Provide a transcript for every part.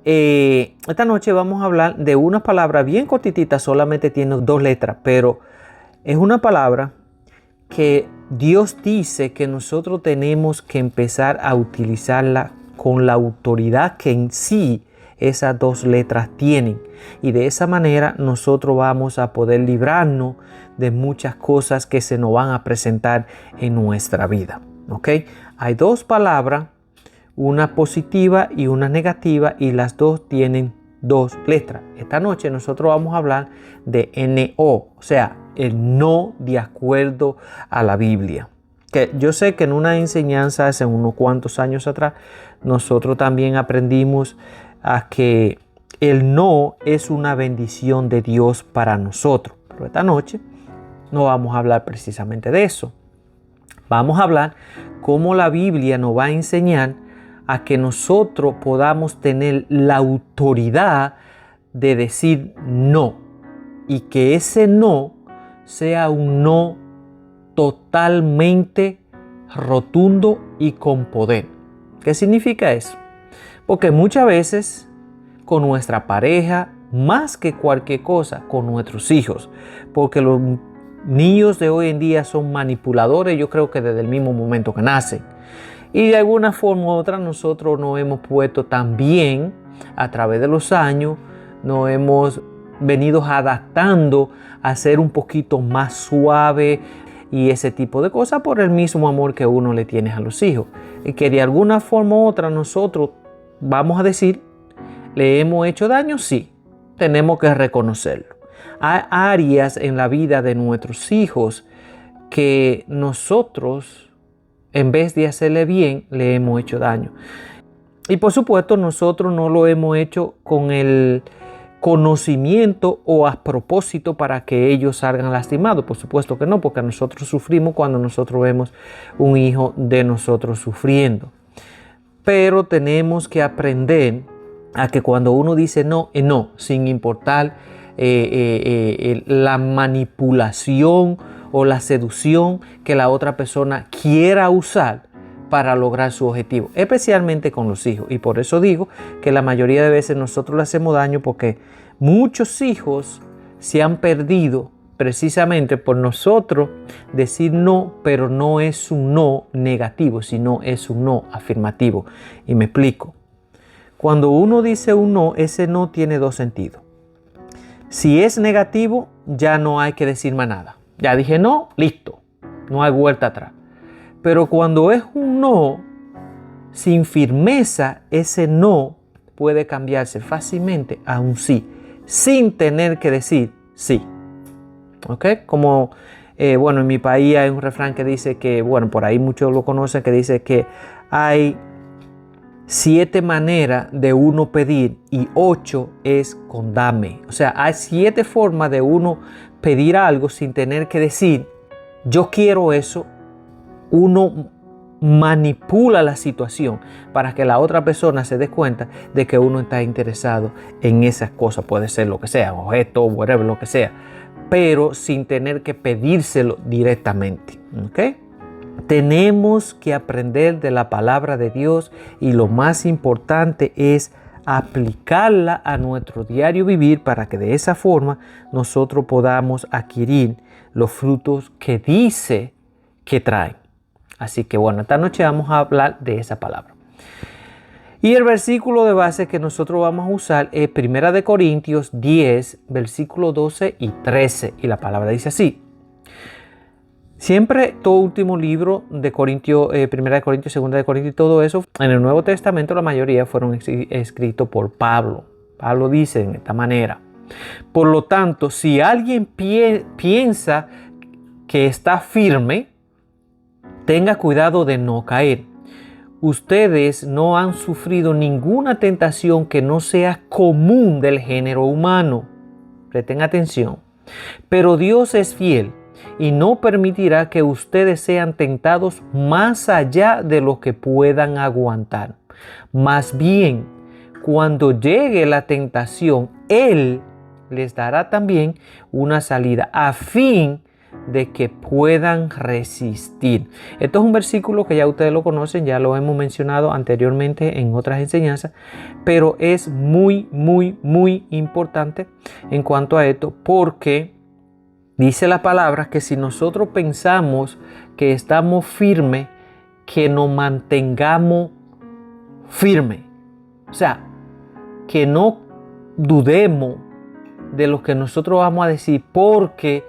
Esta noche vamos a hablar de una palabra bien cortitita, solamente tiene 2 letras, pero es una palabra que Dios dice que nosotros tenemos que empezar a utilizarla con la autoridad que en sí esas 2 letras tienen. Y de esa manera nosotros vamos a poder librarnos de muchas cosas que se nos van a presentar en nuestra vida. ¿Ok? Hay 2 palabras, una positiva y una negativa, y las 2 tienen 2 letras. Esta noche nosotros vamos a hablar de NO, o sea, el no de acuerdo a la Biblia. Que yo sé que en una enseñanza hace unos cuantos años atrás, nosotros también aprendimos a que el no es una bendición de Dios para nosotros. Pero esta noche no vamos a hablar precisamente de eso. Vamos a hablar cómo la Biblia nos va a enseñar a que nosotros podamos tener la autoridad de decir no, y que ese no sea un no totalmente rotundo y con poder. ¿Qué significa eso? Porque muchas veces con nuestra pareja, más que cualquier cosa, con nuestros hijos, porque los niños de hoy en día son manipuladores, yo creo que desde el mismo momento que nacen. Y de alguna forma u otra nosotros nos hemos puesto también a través de los años, nos hemos venido adaptando a ser un poquito más suave y ese tipo de cosas por el mismo amor que uno le tiene a los hijos. Y que de alguna forma u otra nosotros, vamos a decir, ¿le hemos hecho daño? Sí, tenemos que reconocerlo. Hay áreas en la vida de nuestros hijos que nosotros, en vez de hacerle bien, le hemos hecho daño. Y por supuesto, nosotros no lo hemos hecho con el conocimiento o a propósito para que ellos salgan lastimados. Por supuesto que no, porque nosotros sufrimos cuando nosotros vemos un hijo de nosotros sufriendo. Pero tenemos que aprender a que cuando uno dice no, es no, sin importar la manipulación o la seducción que la otra persona quiera usar para lograr su objetivo, especialmente con los hijos. Y por eso digo que la mayoría de veces nosotros le hacemos daño, porque muchos hijos se han perdido precisamente por nosotros decir no, pero no es un no negativo, sino es un no afirmativo. Y me explico. Cuando uno dice un no, ese no tiene 2 sentidos. Si es negativo, ya no hay que decir más nada. Ya dije no, listo, no hay vuelta atrás. Pero cuando es un no sin firmeza, ese no puede cambiarse fácilmente a un sí, sin tener que decir sí. ¿Ok? Como, en mi país hay un refrán que dice que, por ahí muchos lo conocen, que dice que hay 7 maneras de uno pedir y 8 es con dame. O sea, hay 7 formas de uno pedir algo sin tener que decir yo quiero eso. Uno manipula la situación para que la otra persona se dé cuenta de que uno está interesado en esas cosas. Puede ser lo que sea, objeto, whatever, lo que sea, pero sin tener que pedírselo directamente. ¿Ok? Tenemos que aprender de la palabra de Dios, y lo más importante es aplicarla a nuestro diario vivir para que de esa forma nosotros podamos adquirir los frutos que dice que traen. Así que esta noche vamos a hablar de esa palabra. Y el versículo de base que nosotros vamos a usar es 1 Corintios 10, versículos 12 y 13. Y la palabra dice así. Siempre, todo último libro de Corintios, 1 Corintios, 2 de Corintios y todo eso, en el Nuevo Testamento la mayoría fueron escritos por Pablo. Pablo dice de esta manera: por lo tanto, si alguien piensa que está firme, tenga cuidado de no caer. Ustedes no han sufrido ninguna tentación que no sea común del género humano. Presten atención. Pero Dios es fiel y no permitirá que ustedes sean tentados más allá de lo que puedan aguantar. Más bien, cuando llegue la tentación, Él les dará también una salida a fin de que puedan resistir. Esto es un versículo que ya ustedes lo conocen, ya lo hemos mencionado anteriormente en otras enseñanzas, pero es muy, muy, muy importante en cuanto a esto, porque dice la palabra que si nosotros pensamos que estamos firmes, que nos mantengamos firmes. O sea, que no dudemos de lo que nosotros vamos a decir, porque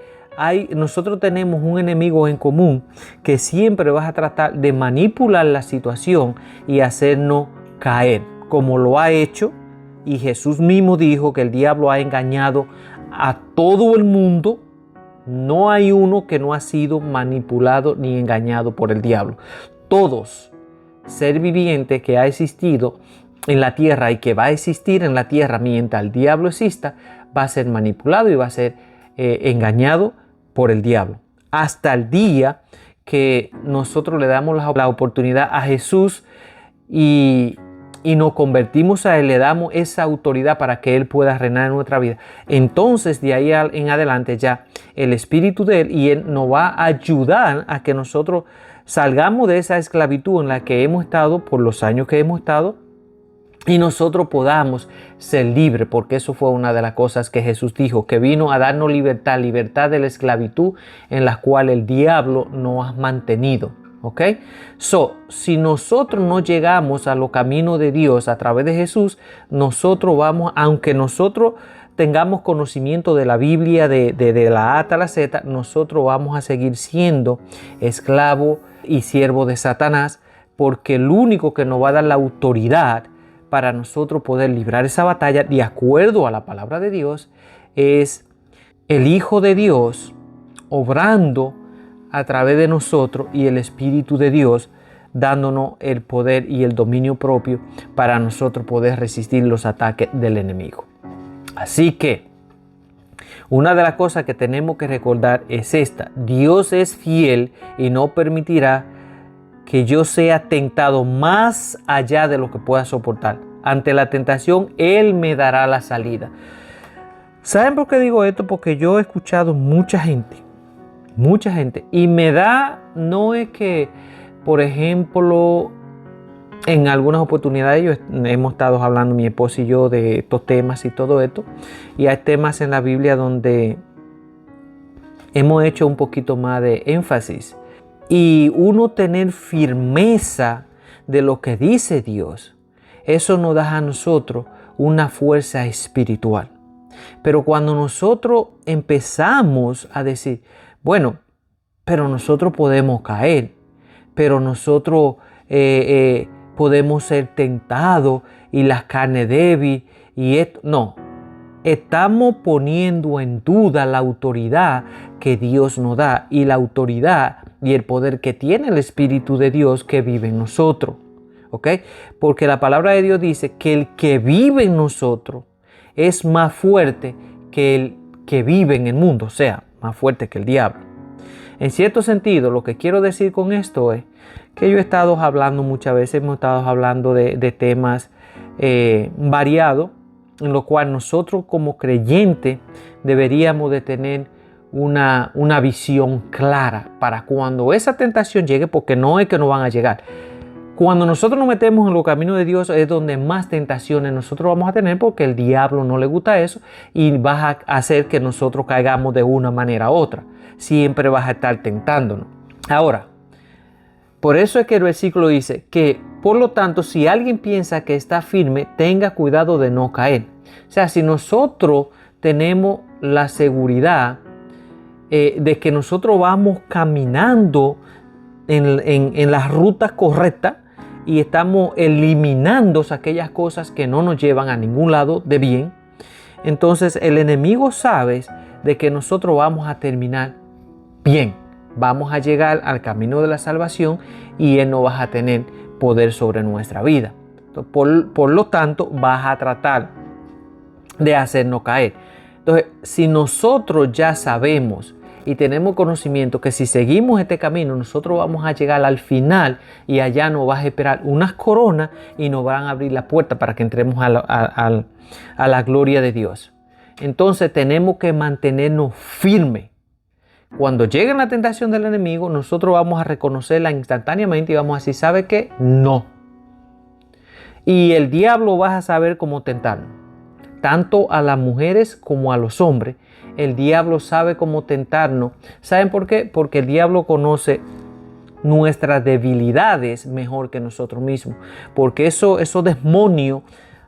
nosotros tenemos un enemigo en común que siempre va a tratar de manipular la situación y hacernos caer, como lo ha hecho. Y Jesús mismo dijo que el diablo ha engañado a todo el mundo. No hay uno que no ha sido manipulado ni engañado por el diablo. Todos, ser viviente que ha existido en la tierra y que va a existir en la tierra mientras el diablo exista, va a ser manipulado y va a ser engañado por el diablo. Hasta el día que nosotros le damos la oportunidad a Jesús y nos convertimos a Él, le damos esa autoridad para que Él pueda reinar en nuestra vida. Entonces de ahí en adelante ya el Espíritu de Él y Él nos va a ayudar a que nosotros salgamos de esa esclavitud en la que hemos estado por los años que hemos estado y nosotros podamos ser libres, porque eso fue una de las cosas que Jesús dijo, que vino a darnos libertad, libertad de la esclavitud en la cual el diablo nos ha mantenido. ¿Ok? Si nosotros no llegamos a los caminos de Dios a través de Jesús, nosotros vamos, aunque nosotros tengamos conocimiento de la Biblia de la A hasta la Z, nosotros vamos a seguir siendo esclavos y siervos de Satanás, porque el único que nos va a dar la autoridad para nosotros poder librar esa batalla de acuerdo a la palabra de Dios es el Hijo de Dios obrando a través de nosotros y el Espíritu de Dios dándonos el poder y el dominio propio para nosotros poder resistir los ataques del enemigo. Así que una de las cosas que tenemos que recordar es esta: Dios es fiel y no permitirá que yo sea tentado más allá de lo que pueda soportar. Ante la tentación, Él me dará la salida. ¿Saben por qué digo esto? Porque yo he escuchado mucha gente, y me da, no es que, por ejemplo, en algunas oportunidades hemos estado hablando, mi esposo y yo, de estos temas y todo esto, y hay temas en la Biblia donde hemos hecho un poquito más de énfasis. Y uno tener firmeza de lo que dice Dios, eso nos da a nosotros una fuerza espiritual. Pero cuando nosotros empezamos a decir, bueno, pero nosotros podemos caer, pero nosotros podemos ser tentados y la carne débil y esto, no. Estamos poniendo en duda la autoridad que Dios nos da y la autoridad y el poder que tiene el Espíritu de Dios que vive en nosotros. ¿Ok? Porque la palabra de Dios dice que el que vive en nosotros es más fuerte que el que vive en el mundo, o sea, más fuerte que el diablo. En cierto sentido, lo que quiero decir con esto es que yo he estado hablando muchas veces, hemos estado hablando de temas variados, en lo cual nosotros como creyentes deberíamos de tener una visión clara para cuando esa tentación llegue, porque no es que no van a llegar. Cuando nosotros nos metemos en los caminos de Dios es donde más tentaciones nosotros vamos a tener, porque el diablo no le gusta eso y va a hacer que nosotros caigamos de una manera u otra. Siempre vas a estar tentándonos. Ahora, por eso es que el versículo dice que, por lo tanto, si alguien piensa que está firme, tenga cuidado de no caer. O sea, si nosotros tenemos la seguridad de que nosotros vamos caminando en las rutas correctas y estamos eliminando aquellas cosas que no nos llevan a ningún lado de bien, entonces el enemigo sabe de que nosotros vamos a terminar bien. Vamos a llegar al camino de la salvación y Él no va a tener poder sobre nuestra vida. Entonces, por lo tanto, vas a tratar de hacernos caer. Entonces, si nosotros ya sabemos y tenemos conocimiento que si seguimos este camino, nosotros vamos a llegar al final y allá nos va a esperar unas coronas y nos van a abrir la puerta para que entremos a la gloria de Dios. Entonces, tenemos que mantenernos firmes. Cuando llegue la tentación del enemigo, nosotros vamos a reconocerla instantáneamente y vamos a decir, ¿sabe qué? No. Y el diablo va a saber cómo tentarnos. Tanto a las mujeres como a los hombres, el diablo sabe cómo tentarnos. ¿Saben por qué? Porque el diablo conoce nuestras debilidades mejor que nosotros mismos. Porque esos demonios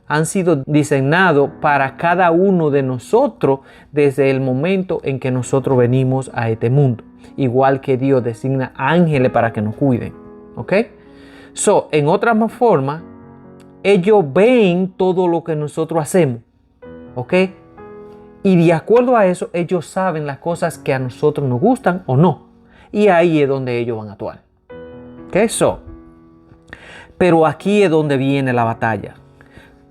han sido diseñados para cada uno de nosotros desde el momento en que nosotros venimos a este mundo. Igual que Dios designa ángeles para que nos cuiden. ¿Ok? En otra forma, ellos ven todo lo que nosotros hacemos. ¿Ok? Y de acuerdo a eso, ellos saben las cosas que a nosotros nos gustan o no. Y ahí es donde ellos van a actuar. ¿Ok? Pero aquí es donde viene la batalla.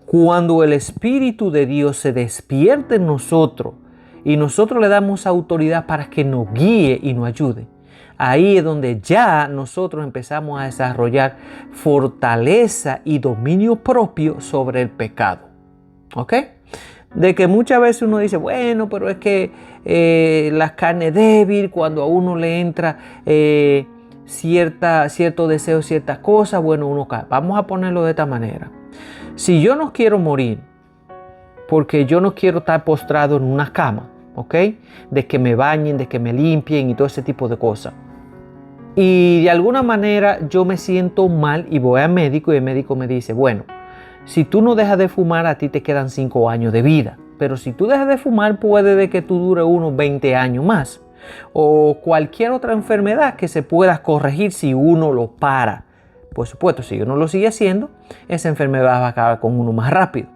Cuando el Espíritu de Dios se despierte en nosotros y nosotros le damos autoridad para que nos guíe y nos ayude, ahí es donde ya nosotros empezamos a desarrollar fortaleza y dominio propio sobre el pecado. ¿Ok? De que muchas veces uno dice, bueno, pero es que la carne es débil, cuando a uno le entra cierto deseo, ciertas cosas, bueno, uno cae. Vamos a ponerlo de esta manera. Si yo no quiero morir, porque yo no quiero estar postrado en una cama, ¿ok? De que me bañen, de que me limpien y todo ese tipo de cosas. Y de alguna manera yo me siento mal y voy al médico y el médico me dice, bueno, si tú no dejas de fumar, a ti te quedan 5 años de vida. Pero si tú dejas de fumar, puede de que tú dure unos 20 años más. O cualquier otra enfermedad que se pueda corregir si uno lo para. Por supuesto, si uno lo sigue haciendo, esa enfermedad va a acabar con uno más rápido.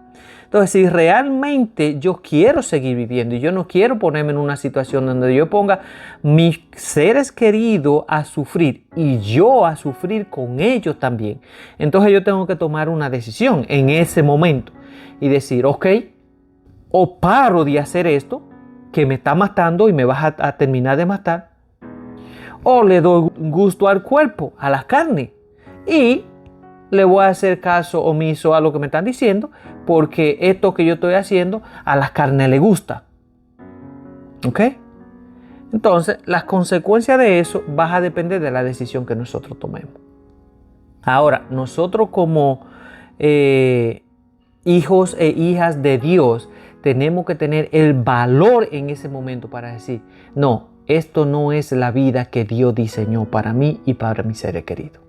Entonces, si realmente yo quiero seguir viviendo y yo no quiero ponerme en una situación donde yo ponga mis seres queridos a sufrir y yo a sufrir con ellos también, entonces yo tengo que tomar una decisión en ese momento y decir, ok, o paro de hacer esto que me está matando y me vas a terminar de matar, o le doy gusto al cuerpo, a la carne, y le voy a hacer caso omiso a lo que me están diciendo, porque esto que yo estoy haciendo a las carnes le gusta. ¿Ok? Entonces, las consecuencias de eso van a depender de la decisión que nosotros tomemos. Ahora, nosotros como hijos e hijas de Dios, tenemos que tener el valor en ese momento para decir, no, esto no es la vida que Dios diseñó para mí y para mis seres queridos.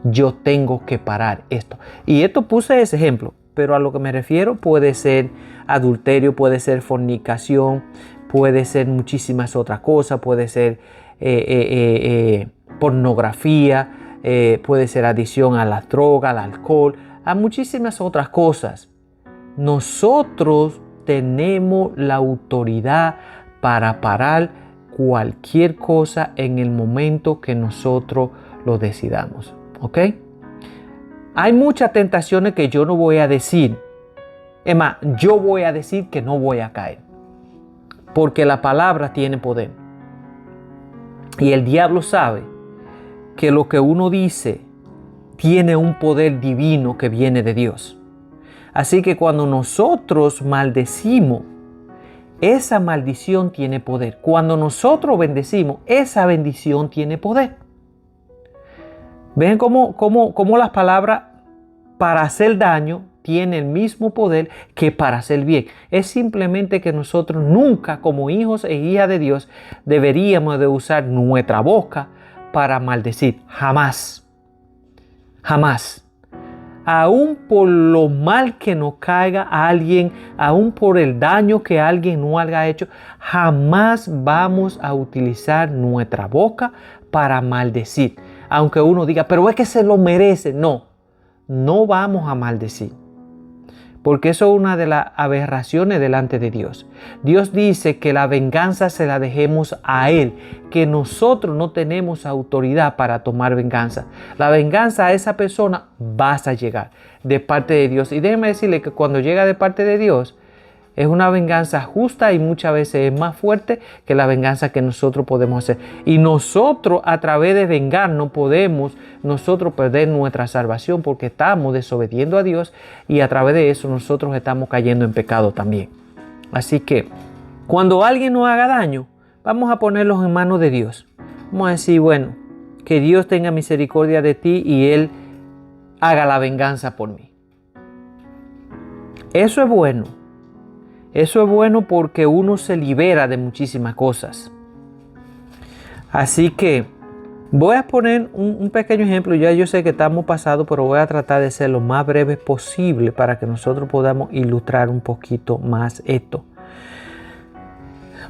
Yo tengo que parar esto. Y esto puse ese ejemplo, pero a lo que me refiero puede ser adulterio, puede ser fornicación, puede ser muchísimas otras cosas, puede ser pornografía, puede ser adicción a la droga, al alcohol, a muchísimas otras cosas. Nosotros tenemos la autoridad para parar cualquier cosa en el momento que nosotros lo decidamos. ¿Ok? Hay muchas tentaciones que yo no voy a decir. Es más, yo voy a decir que no voy a caer. Porque la palabra tiene poder. Y el diablo sabe que lo que uno dice tiene un poder divino que viene de Dios. Así que cuando nosotros maldecimos, esa maldición tiene poder. Cuando nosotros bendecimos, esa bendición tiene poder. ¿Ven cómo las palabras para hacer daño tienen el mismo poder que para hacer bien? Es simplemente que nosotros nunca, como hijos e hijas de Dios, deberíamos de usar nuestra boca para maldecir. Jamás. Jamás. Aún por lo mal que nos caiga a alguien, aún por el daño que alguien no haya hecho, jamás vamos a utilizar nuestra boca para maldecir. Aunque uno diga, pero es que se lo merece. No, no vamos a maldecir. Porque eso es una de las aberraciones delante de Dios. Dios dice que la venganza se la dejemos a Él, que nosotros no tenemos autoridad para tomar venganza. La venganza a esa persona vas a llegar de parte de Dios. Y déjeme decirle que cuando llega de parte de Dios, es una venganza justa y muchas veces es más fuerte que la venganza que nosotros podemos hacer. Y nosotros a través de vengarnos podemos nosotros perder nuestra salvación porque estamos desobediendo a Dios y a través de eso nosotros estamos cayendo en pecado también. Así que cuando alguien nos haga daño, vamos a ponerlos en manos de Dios. Vamos a decir, bueno, que Dios tenga misericordia de ti y Él haga la venganza por mí. Eso es bueno. Eso es bueno porque uno se libera de muchísimas cosas. Así que voy a poner un pequeño ejemplo. Ya yo sé que estamos pasados, pero voy a tratar de ser lo más breve posible para que nosotros podamos ilustrar un poquito más esto.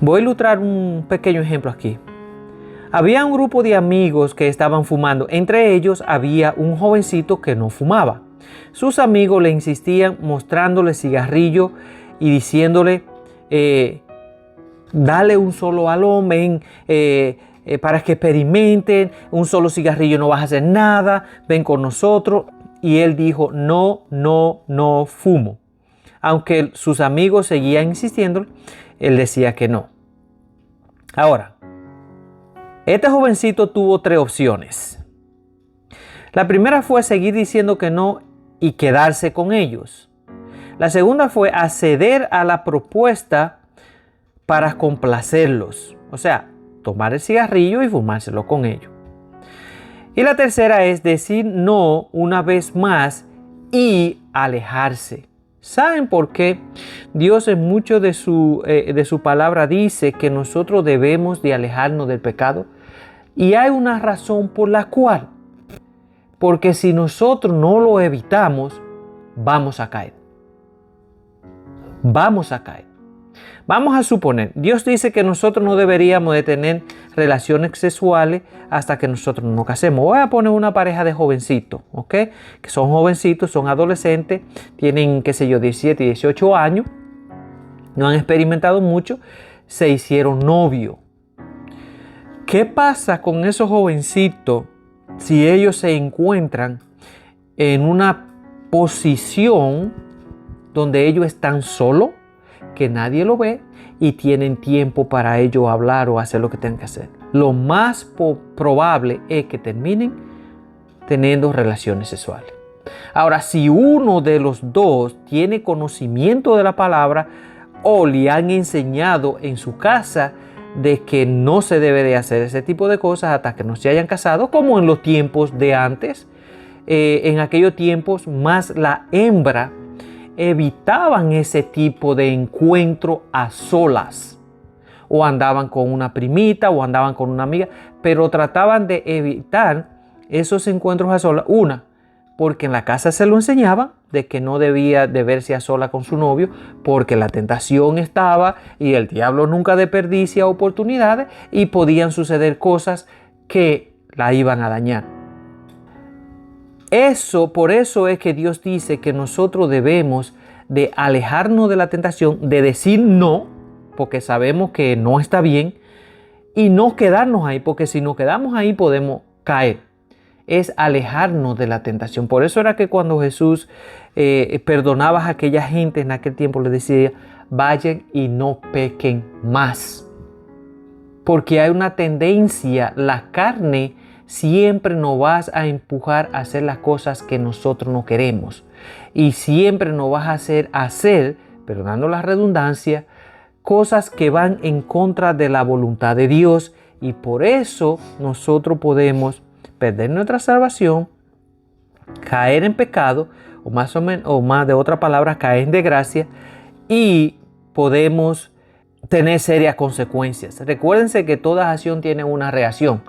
Voy a ilustrar un pequeño ejemplo aquí. Había un grupo de amigos que estaban fumando. Entre ellos había un jovencito que no fumaba. Sus amigos le insistían mostrándole cigarrillo y diciéndole, dale un solo al hombre, para que experimenten, un solo cigarrillo no vas a hacer nada, ven con nosotros. Y él dijo, no fumo. Aunque sus amigos seguían insistiendo, él decía que no. Ahora, este jovencito tuvo 3 opciones. La primera fue seguir diciendo que no y quedarse con ellos. La segunda fue acceder a la propuesta para complacerlos. O sea, tomar el cigarrillo y fumárselo con ellos. Y la tercera es decir no una vez más y alejarse. ¿Saben por qué? Dios en mucho de su palabra dice que nosotros debemos de alejarnos del pecado. Y hay una razón por la cual. Porque si nosotros no lo evitamos, vamos a caer. Vamos a caer. Vamos a suponer, Dios dice que nosotros no deberíamos de tener relaciones sexuales hasta que nosotros nos casemos. Voy a poner una pareja de jovencitos, ¿ok? Que son jovencitos, son adolescentes, tienen, qué sé yo, 17 y 18 años, no han experimentado mucho, se hicieron novio. ¿Qué pasa con esos jovencitos si ellos se encuentran en una posición donde ellos están solos, que nadie lo ve y tienen tiempo para ellos hablar o hacer lo que tengan que hacer? Lo más probable es que terminen teniendo relaciones sexuales. Ahora, si uno de los dos tiene conocimiento de la palabra o le han enseñado en su casa de que no se debe de hacer ese tipo de cosas hasta que no se hayan casado, como en los tiempos de antes, en aquellos tiempos más la hembra evitaban ese tipo de encuentro a solas, o andaban con una primita o andaban con una amiga, pero trataban de evitar esos encuentros a solas. Una, porque en la casa se lo enseñaban de que no debía de verse a sola con su novio, porque la tentación estaba y el diablo nunca desperdicia oportunidades y podían suceder cosas que la iban a dañar. Por eso es que Dios dice que nosotros debemos de alejarnos de la tentación, de decir no, porque sabemos que no está bien, y no quedarnos ahí, porque si nos quedamos ahí podemos caer. Es alejarnos de la tentación. Por eso era que cuando Jesús perdonaba a aquella gente en aquel tiempo, le decía, vayan y no pequen más. Porque hay una tendencia, la carne siempre nos va a empujar a hacer las cosas que nosotros no queremos. Y siempre nos va a hacer, perdonando la redundancia, cosas que van en contra de la voluntad de Dios. Y por eso nosotros podemos perder nuestra salvación, caer en pecado, o más de otra palabra, caer en desgracia, y podemos tener serias consecuencias. Recuérdense que toda acción tiene una reacción.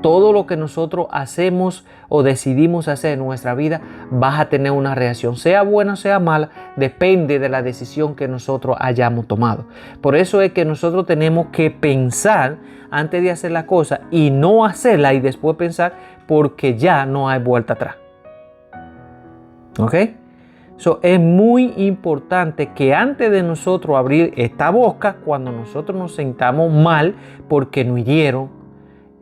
Todo lo que nosotros hacemos o decidimos hacer en nuestra vida va a tener una reacción, sea buena o sea mala, depende de la decisión que nosotros hayamos tomado. Por eso es que nosotros tenemos que pensar antes de hacer la cosa y no hacerla y después pensar, porque ya no hay vuelta atrás. ¿Ok? Es muy importante que antes de nosotros abrir esta boca, cuando nosotros nos sentamos mal porque nos hirieron,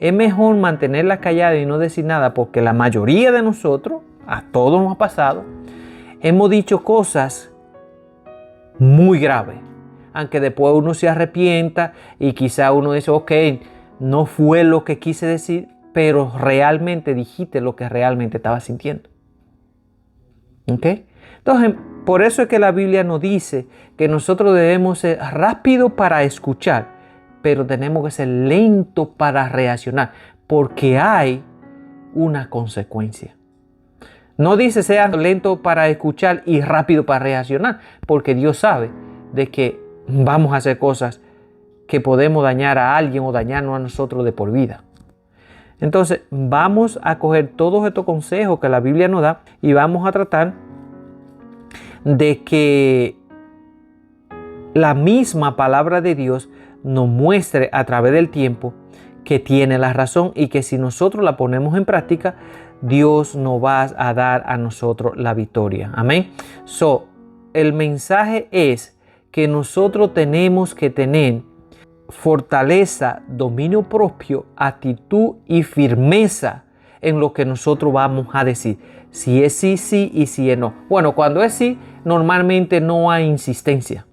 es mejor mantenerla callada y no decir nada, porque la mayoría de nosotros, a todos nos ha pasado, hemos dicho cosas muy graves, aunque después uno se arrepienta y quizá uno dice, ok, no fue lo que quise decir, pero realmente dijiste lo que realmente estaba sintiendo. ¿Ok? Entonces, por eso es que la Biblia nos dice que nosotros debemos ser rápidos para escuchar, pero tenemos que ser lentos para reaccionar, porque hay una consecuencia. No dice sean lentos para escuchar y rápido para reaccionar, porque Dios sabe de que vamos a hacer cosas que podemos dañar a alguien o dañarnos a nosotros de por vida. Entonces vamos a coger todos estos consejos que la Biblia nos da y vamos a tratar de que la misma palabra de Dios nos muestre a través del tiempo que tiene la razón y que si nosotros la ponemos en práctica, Dios nos va a dar a nosotros la victoria. Amén. El mensaje es que nosotros tenemos que tener fortaleza, dominio propio, actitud y firmeza en lo que nosotros vamos a decir. Si es sí, sí, y si es no. Bueno, cuando es sí, normalmente no hay insistencia.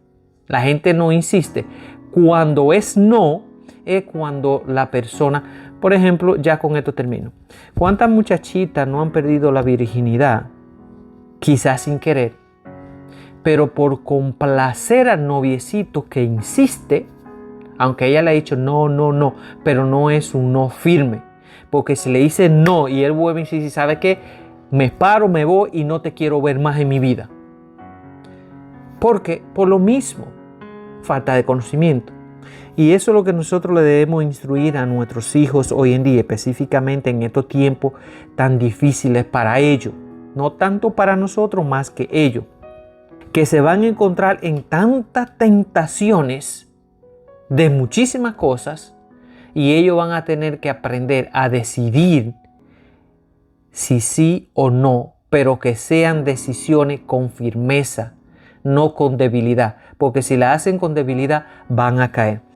La gente no insiste. Cuando es no, es cuando la persona, por ejemplo, ya con esto termino. ¿Cuántas muchachitas no han perdido la virginidad? Quizás sin querer, pero por complacer al noviecito que insiste, aunque ella le ha dicho no, no, no, pero no es un no firme. Porque si le dice no y él vuelve a insistir, ¿sabe qué? Me paro, me voy y no te quiero ver más en mi vida. Porque por lo mismo, falta de conocimiento. Y eso es lo que nosotros le debemos instruir a nuestros hijos hoy en día, específicamente en estos tiempos tan difíciles para ellos. No tanto para nosotros, más que ellos. Que se van a encontrar en tantas tentaciones de muchísimas cosas y ellos van a tener que aprender a decidir si sí o no, pero que sean decisiones con firmeza, no con debilidad, porque si la hacen con debilidad van a caer.